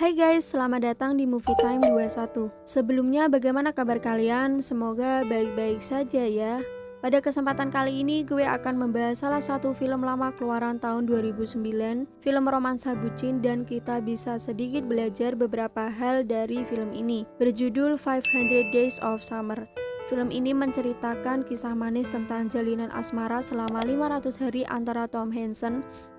Hai guys, selamat datang di Movie Time 21. Sebelumnya bagaimana kabar kalian? Semoga baik-baik saja ya. Pada kesempatan kali ini gue akan membahas salah satu film lama keluaran tahun 2009, film romansa bucin, dan kita bisa sedikit belajar beberapa hal dari film ini. Berjudul 500 Days of Summer. Film ini menceritakan kisah manis tentang jalinan asmara selama 500 hari antara Tom Hanks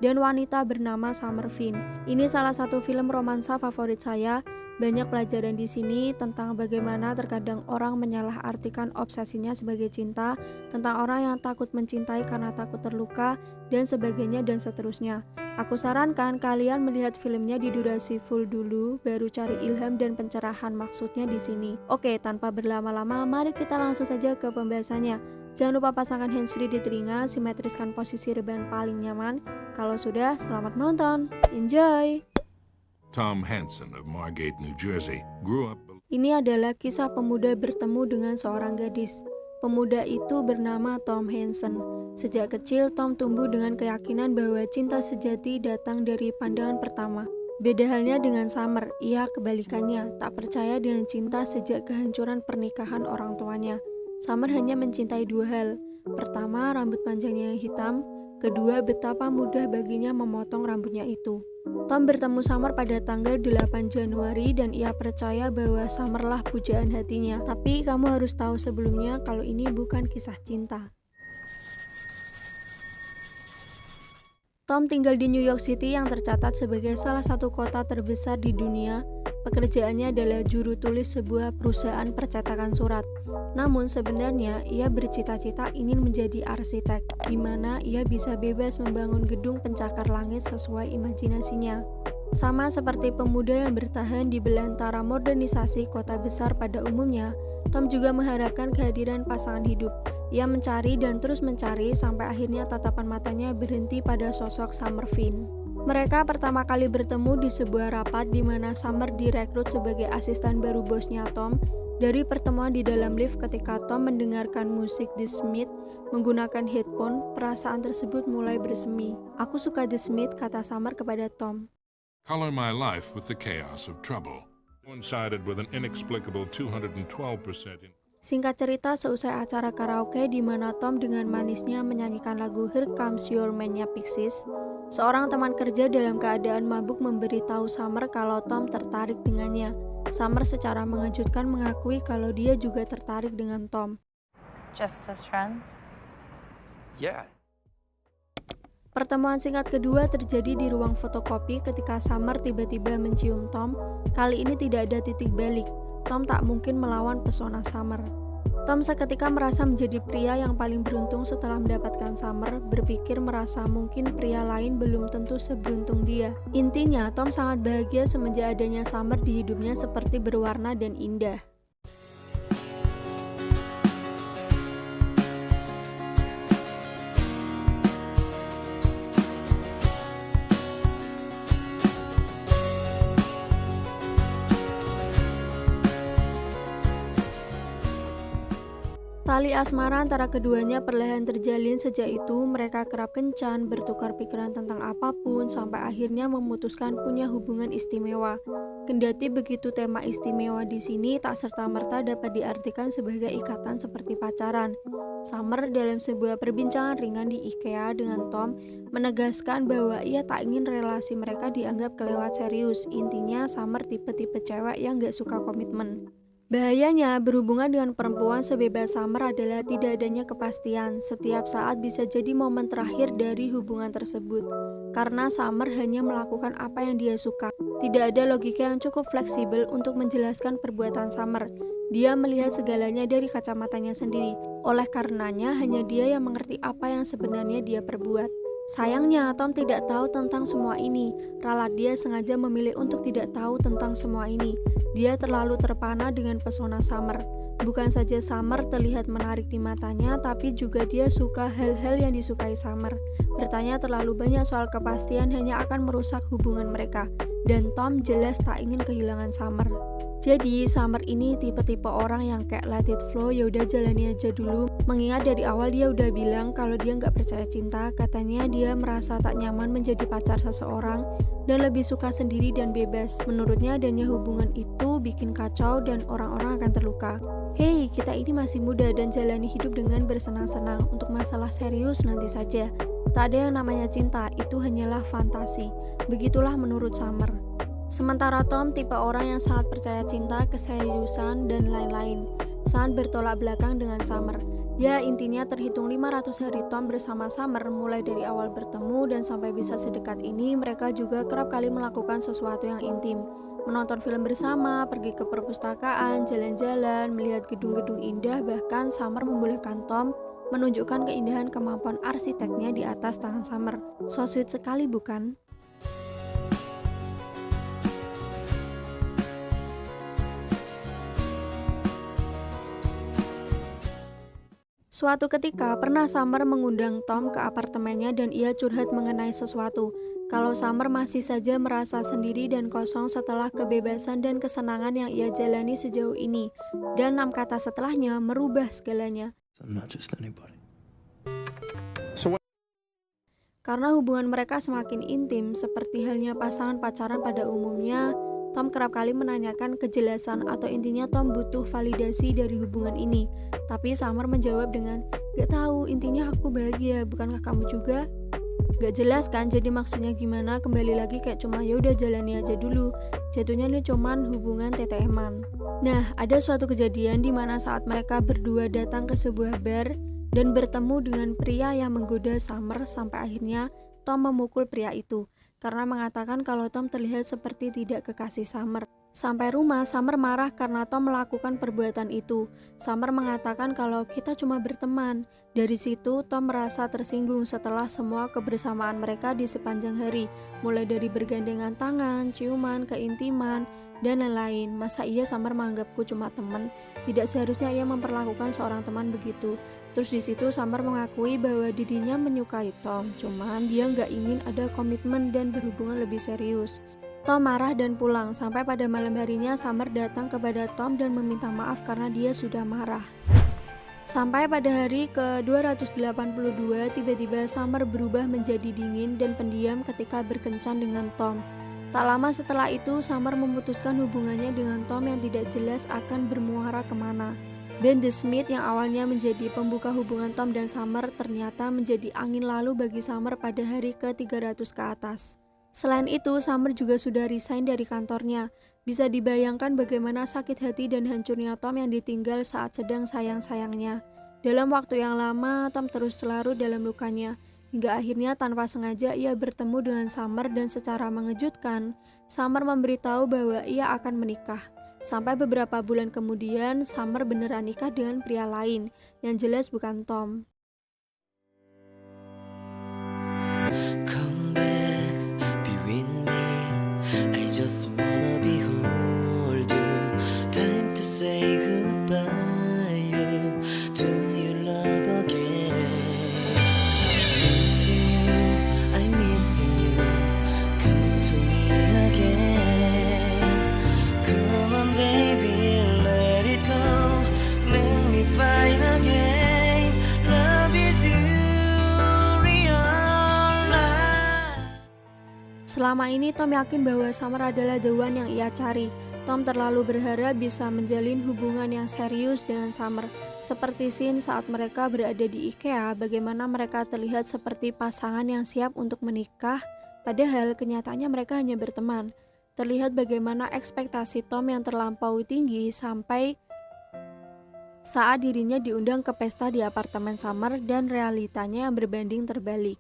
dan wanita bernama Summer Finn. Ini salah satu film romansa favorit saya. Banyak pelajaran di sini tentang bagaimana terkadang orang menyalahartikan obsesinya sebagai cinta, tentang orang yang takut mencintai karena takut terluka, dan sebagainya dan seterusnya. Aku sarankan kalian melihat filmnya di durasi full dulu, baru cari ilham dan pencerahan maksudnya di sini. Oke, tanpa berlama-lama, mari kita langsung saja ke pembahasannya. Jangan lupa pasangkan handsfree di telinga, simetriskan posisi rebahan paling nyaman. Kalau sudah, selamat menonton. Enjoy! Tom Hansen of Margate, New Jersey, grew up. Ini adalah kisah pemuda bertemu dengan seorang gadis. Pemuda itu bernama Tom Hansen. Sejak kecil, Tom tumbuh dengan keyakinan bahwa cinta sejati datang dari pandangan pertama. Beda halnya dengan Summer, ia kebalikannya, tak percaya dengan cinta sejak kehancuran pernikahan orang tuanya. Summer hanya mencintai dua hal. Pertama, rambut panjangnya yang hitam. Kedua, betapa mudah baginya memotong rambutnya itu. Tom bertemu Summer pada tanggal 8 Januari dan ia percaya bahwa Summer lah pujaan hatinya. Tapi kamu harus tahu sebelumnya kalau ini bukan kisah cinta. Tom tinggal di New York City yang tercatat sebagai salah satu kota terbesar di dunia. Pekerjaannya adalah juru tulis sebuah perusahaan percetakan surat. Namun sebenarnya ia bercita-cita ingin menjadi arsitek, di mana ia bisa bebas membangun gedung pencakar langit sesuai imajinasinya. Sama seperti pemuda yang bertahan di belantara modernisasi kota besar pada umumnya, Tom juga mengharapkan kehadiran pasangan hidup. Ia mencari dan terus mencari sampai akhirnya tatapan matanya berhenti pada sosok Summer Finn. Mereka pertama kali bertemu di sebuah rapat di mana Summer direkrut sebagai asisten baru bosnya Tom. Dari pertemuan di dalam lift ketika Tom mendengarkan musik The Smiths menggunakan headphone, perasaan tersebut mulai bersemi. "Aku suka The Smiths," kata Summer kepada Tom. Color my life with the chaos of trouble. Coincided with an inexplicable 212%. Singkat cerita, seusai acara karaoke di mana Tom dengan manisnya menyanyikan lagu Here Comes Your Man-nya Pixies, seorang teman kerja dalam keadaan mabuk memberitahu Summer kalau Tom tertarik dengannya. Summer secara mengejutkan mengakui kalau dia juga tertarik dengan Tom. Just as friends? Yeah. Pertemuan singkat kedua terjadi di ruang fotokopi ketika Summer tiba-tiba mencium Tom. Kali ini tidak ada titik balik. Tom tak mungkin melawan pesona Summer. Tom seketika merasa menjadi pria yang paling beruntung setelah mendapatkan Summer, berpikir merasa mungkin pria lain belum tentu seberuntung dia. Intinya, Tom sangat bahagia semenjak adanya Summer di hidupnya seperti berwarna dan indah. Tali asmara antara keduanya perlahan terjalin. Sejak itu mereka kerap kencan, bertukar pikiran tentang apapun, sampai akhirnya memutuskan punya hubungan istimewa. Kendati begitu, tema istimewa di sini tak serta-merta dapat diartikan sebagai ikatan seperti pacaran. Summer dalam sebuah perbincangan ringan di IKEA dengan Tom menegaskan bahwa ia tak ingin relasi mereka dianggap kelewat serius. Intinya Summer tipe-tipe cewek yang gak suka komitmen. Bahayanya, berhubungan dengan perempuan sebebas Summer adalah tidak adanya kepastian. Setiap saat bisa jadi momen terakhir dari hubungan tersebut. Karena Summer hanya melakukan apa yang dia suka. Tidak ada logika yang cukup fleksibel untuk menjelaskan perbuatan Summer. Dia melihat segalanya dari kacamatanya sendiri. Oleh karenanya, hanya dia yang mengerti apa yang sebenarnya dia perbuat. Sayangnya, Tom tidak tahu tentang semua ini. Ralat dia sengaja memilih untuk tidak tahu tentang semua ini. Dia terlalu terpana dengan pesona Summer. Bukan saja Summer terlihat menarik di matanya, tapi juga dia suka hal-hal yang disukai Summer. Bertanya terlalu banyak soal kepastian hanya akan merusak hubungan mereka. Dan Tom jelas tak ingin kehilangan Summer. Jadi Summer ini tipe-tipe orang yang kayak let it flow, yaudah jalani aja dulu. Mengingat dari awal dia udah bilang kalau dia nggak percaya cinta, katanya dia merasa tak nyaman menjadi pacar seseorang dan lebih suka sendiri dan bebas. Menurutnya adanya hubungan itu bikin kacau dan orang-orang akan terluka. Hey, kita ini masih muda dan jalani hidup dengan bersenang-senang. Untuk masalah serius nanti saja. Tak ada yang namanya cinta, itu hanyalah fantasi. Begitulah menurut Summer. Sementara Tom tipe orang yang sangat percaya cinta, keseriusan, dan lain-lain. Sangat bertolak belakang dengan Summer. Ya, intinya terhitung 500 hari Tom bersama Summer, mulai dari awal bertemu dan sampai bisa sedekat ini, mereka juga kerap kali melakukan sesuatu yang intim. Menonton film bersama, pergi ke perpustakaan, jalan-jalan, melihat gedung-gedung indah, bahkan Summer membolehkan Tom menunjukkan keindahan kemampuan arsiteknya di atas tangan Summer. So sweet sekali bukan? Suatu ketika, pernah Summer mengundang Tom ke apartemennya dan ia curhat mengenai sesuatu. Kalau Summer masih saja merasa sendiri dan kosong setelah kebebasan dan kesenangan yang ia jalani sejauh ini. Dan 6 kata setelahnya merubah segalanya. I'm not just anybody. Karena hubungan mereka semakin intim, seperti halnya pasangan pacaran pada umumnya, Tom kerap kali menanyakan kejelasan atau intinya Tom butuh validasi dari hubungan ini. Tapi Summer menjawab dengan, "Gak tahu, intinya aku bahagia, bukankah kamu juga?" Gak jelas kan, jadi maksudnya gimana? Kembali lagi kayak cuma ya udah jalani aja dulu. Jatuhnya ini cuman hubungan TTM-an. Nah, ada suatu kejadian di mana saat mereka berdua datang ke sebuah bar dan bertemu dengan pria yang menggoda Summer sampai akhirnya Tom memukul pria itu. Karena mengatakan kalau Tom terlihat seperti tidak kekasih Summer. Sampai rumah, Summer marah karena Tom melakukan perbuatan itu. Summer mengatakan kalau kita cuma berteman. Dari situ, Tom merasa tersinggung setelah semua kebersamaan mereka di sepanjang hari. Mulai dari bergandengan tangan, ciuman, keintiman, dan lain-lain. Masa iya Summer menganggapku cuma teman? Tidak seharusnya ia memperlakukan seorang teman begitu. Terus di situ Summer mengakui bahwa dirinya menyukai Tom, cuman dia nggak ingin ada komitmen dan berhubungan lebih serius. Tom marah dan pulang, sampai pada malam harinya Summer datang kepada Tom dan meminta maaf karena dia sudah marah. Sampai pada hari ke-282, tiba-tiba Summer berubah menjadi dingin dan pendiam ketika berkencan dengan Tom. Tak lama setelah itu, Summer memutuskan hubungannya dengan Tom yang tidak jelas akan bermuara kemana. Ben The Smith yang awalnya menjadi pembuka hubungan Tom dan Summer ternyata menjadi angin lalu bagi Summer pada hari ke-300 ke atas. Selain itu, Summer juga sudah resign dari kantornya. Bisa dibayangkan bagaimana sakit hati dan hancurnya Tom yang ditinggal saat sedang sayang-sayangnya. Dalam waktu yang lama, Tom terus larut dalam lukanya. Hingga akhirnya tanpa sengaja ia bertemu dengan Summer dan secara mengejutkan, Summer memberitahu bahwa ia akan menikah. Sampai beberapa bulan kemudian, Summer beneran nikah dengan pria lain, yang jelas bukan Tom. Come back, be with me. I just wanna behold you. Time to say goodbye. Do you love again? Missing you, I'm missing you. Come to me again. Come on, baby, let it go. Make me fine again. Love is you, real life. Selama ini Tom yakin bahwa Summer adalah the one yang ia cari. Tom terlalu berharap bisa menjalin hubungan yang serius dengan Summer. Seperti scene saat mereka berada di IKEA, bagaimana mereka terlihat seperti pasangan yang siap untuk menikah, padahal kenyataannya mereka hanya berteman. Terlihat bagaimana ekspektasi Tom yang terlampaui tinggi sampai saat dirinya diundang ke pesta di apartemen Summer dan realitanya yang berbanding terbalik.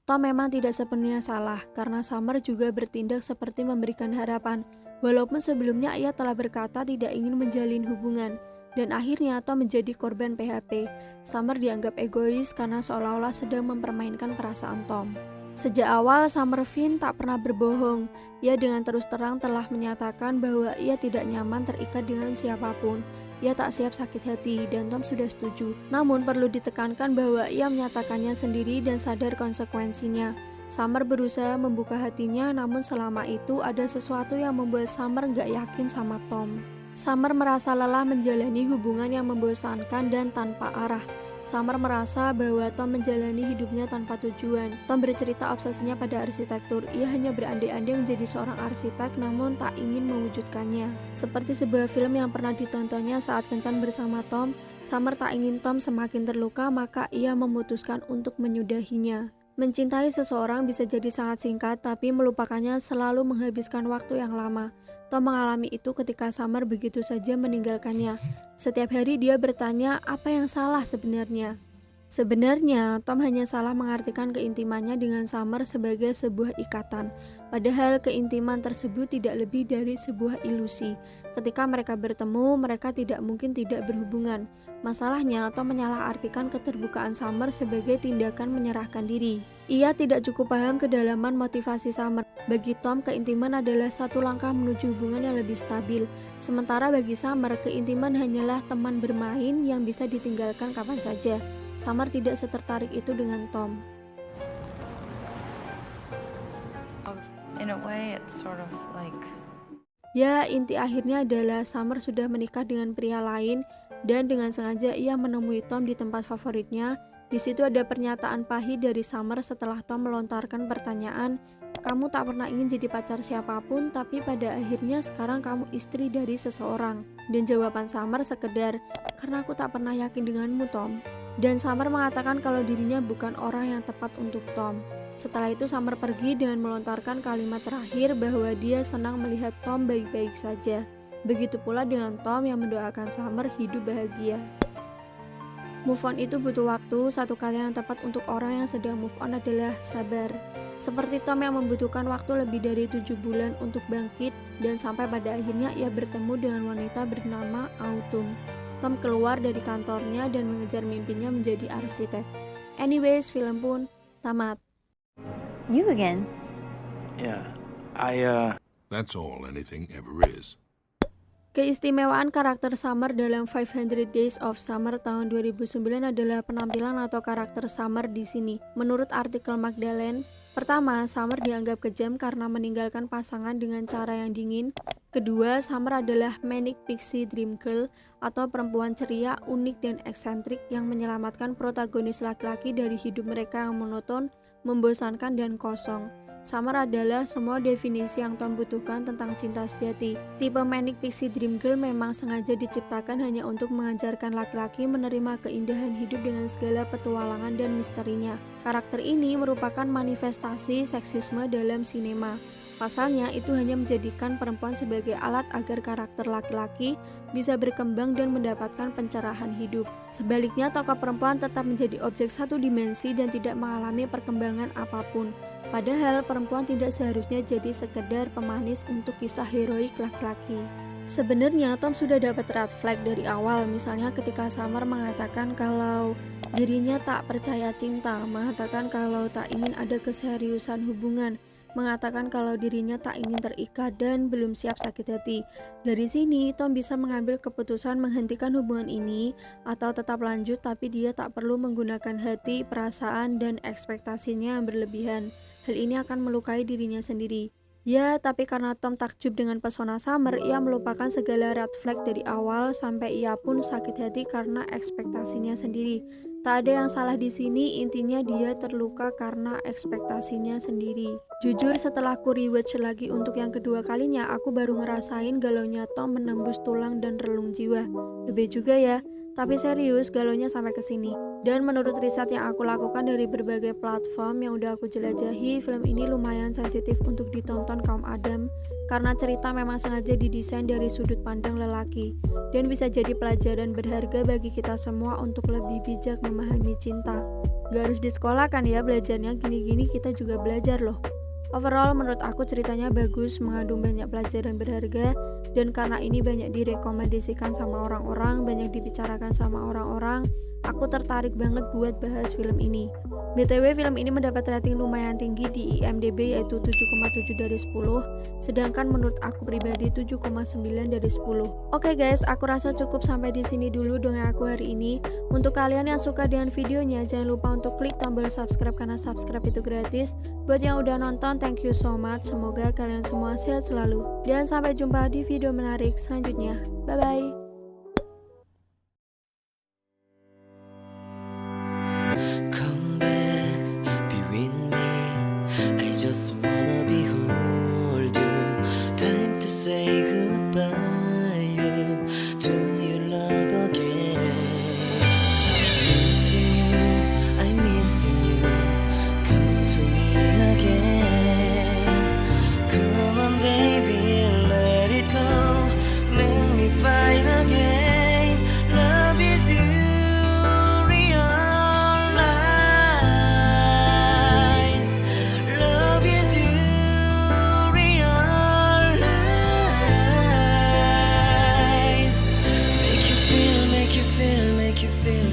Tom memang tidak sepenuhnya salah, karena Summer juga bertindak seperti memberikan harapan, walaupun sebelumnya ia telah berkata tidak ingin menjalin hubungan, dan akhirnya Tom menjadi korban PHP. Summer dianggap egois karena seolah-olah sedang mempermainkan perasaan Tom. Sejak awal, Summer Finn tak pernah berbohong. Ia dengan terus terang telah menyatakan bahwa ia tidak nyaman terikat dengan siapapun. Ia tak siap sakit hati dan Tom sudah setuju. Namun perlu ditekankan bahwa ia menyatakannya sendiri dan sadar konsekuensinya. Summer berusaha membuka hatinya, namun selama itu ada sesuatu yang membuat Summer nggak yakin sama Tom. Summer merasa lelah menjalani hubungan yang membosankan dan tanpa arah. Summer merasa bahwa Tom menjalani hidupnya tanpa tujuan. Tom bercerita obsesinya pada arsitektur. Ia hanya berandai-andai menjadi seorang arsitek namun tak ingin mewujudkannya. Seperti sebuah film yang pernah ditontonnya saat kencan bersama Tom, Summer tak ingin Tom semakin terluka, maka ia memutuskan untuk menyudahinya. Mencintai seseorang bisa jadi sangat singkat, tapi melupakannya selalu menghabiskan waktu yang lama. Tom mengalami itu ketika Summer begitu saja meninggalkannya. Setiap hari dia bertanya apa yang salah sebenarnya. Sebenarnya, Tom hanya salah mengartikan keintimannya dengan Summer sebagai sebuah ikatan. Padahal keintiman tersebut tidak lebih dari sebuah ilusi. Ketika mereka bertemu, mereka tidak mungkin tidak berhubungan. Masalahnya, Tom menyalahartikan keterbukaan Summer sebagai tindakan menyerahkan diri. Ia tidak cukup paham kedalaman motivasi Summer. Bagi Tom, keintiman adalah satu langkah menuju hubungan yang lebih stabil. Sementara bagi Summer, keintiman hanyalah teman bermain yang bisa ditinggalkan kapan saja. Summer tidak setertarik itu dengan Tom. In a way, it's sort of like... Ya, inti akhirnya adalah Summer sudah menikah dengan pria lain dan dengan sengaja ia menemui Tom di tempat favoritnya. Di situ ada pernyataan pahit dari Summer setelah Tom melontarkan pertanyaan, "Kamu tak pernah ingin jadi pacar siapapun, tapi pada akhirnya sekarang kamu istri dari seseorang." Dan jawaban Summer sekedar, "Karena aku tak pernah yakin denganmu, Tom." Dan Summer mengatakan kalau dirinya bukan orang yang tepat untuk Tom. Setelah itu Summer pergi dengan melontarkan kalimat terakhir bahwa dia senang melihat Tom baik-baik saja. Begitu pula dengan Tom yang mendoakan Summer hidup bahagia. Move on itu butuh waktu. Satu kata yang tepat untuk orang yang sedang move on adalah sabar. Seperti Tom yang membutuhkan waktu lebih dari 7 bulan untuk bangkit, dan sampai pada akhirnya ia bertemu dengan wanita bernama Autumn. Tom keluar dari kantornya dan mengejar mimpinya menjadi arsitek. Anyways, film pun tamat. You again? Yeah. That's all anything ever is. Keistimewaan karakter Summer dalam 500 Days of Summer tahun 2009 adalah penampilan atau karakter Summer di sini. Menurut artikel Magdalene, pertama, Summer dianggap kejam karena meninggalkan pasangan dengan cara yang dingin. Kedua, Summer adalah manic pixie dream girl atau perempuan ceria, unik dan eksentrik yang menyelamatkan protagonis laki-laki dari hidup mereka yang monoton, membosankan dan kosong. Summer adalah semua definisi yang Tom butuhkan tentang cinta sejati. Tipe manic pixie dream girl memang sengaja diciptakan hanya untuk mengajarkan laki-laki menerima keindahan hidup dengan segala petualangan dan misterinya. Karakter ini merupakan manifestasi seksisme dalam sinema. Pasalnya, itu hanya menjadikan perempuan sebagai alat agar karakter laki-laki bisa berkembang dan mendapatkan pencerahan hidup. Sebaliknya, tokoh perempuan tetap menjadi objek satu dimensi dan tidak mengalami perkembangan apapun. Padahal, perempuan tidak seharusnya jadi sekedar pemanis untuk kisah heroik laki-laki. Sebenarnya, Tom sudah dapat red flag dari awal, misalnya ketika Summer mengatakan kalau dirinya tak percaya cinta, mengatakan kalau tak ingin ada keseriusan hubungan, mengatakan kalau dirinya tak ingin terikat dan belum siap sakit hati. Dari sini, Tom bisa mengambil keputusan menghentikan hubungan ini atau tetap lanjut, tapi dia tak perlu menggunakan hati, perasaan, dan ekspektasinya yang berlebihan. Hal ini akan melukai dirinya sendiri. Ya, tapi karena Tom takjub dengan pesona Summer, ia melupakan segala red flag dari awal sampai ia pun sakit hati karena ekspektasinya sendiri. Tak ada yang salah di sini, intinya dia terluka karena ekspektasinya sendiri. Jujur, setelah aku rewatch lagi untuk yang kedua kalinya, aku baru ngerasain galaunya Tom menembus tulang dan relung jiwa. Lebih juga ya, tapi serius galaunya sampai ke sini. Dan menurut riset yang aku lakukan dari berbagai platform yang udah aku jelajahi, film ini lumayan sensitif untuk ditonton kaum Adam karena cerita memang sengaja didesain dari sudut pandang lelaki dan bisa jadi pelajaran berharga bagi kita semua untuk lebih bijak memahami cinta. Gak harus di sekolah kan ya belajarnya, gini-gini kita juga belajar loh. Overall menurut aku ceritanya bagus, mengandung banyak pelajaran berharga, dan karena ini banyak direkomendasikan sama orang-orang, banyak dibicarakan sama orang-orang, aku tertarik banget buat bahas film ini. BTW film ini mendapat rating lumayan tinggi di IMDb yaitu 7,7 dari 10, sedangkan menurut aku pribadi 7,9 dari 10. Oke guys, aku rasa cukup sampai di sini dulu dongeng aku hari ini. Untuk kalian yang suka dengan videonya, jangan lupa untuk klik tombol subscribe karena subscribe itu gratis. Buat yang udah nonton, thank you so much. Semoga kalian semua sehat selalu. Dan sampai jumpa di video menarik selanjutnya. Bye bye. Come back, be with me. I just wanna behold you. Time to say goodbye. You to your love again. Missing you, I'm missing you. Come to me again. Come on, baby, let it go. Make me find again. Love is you. Make you feel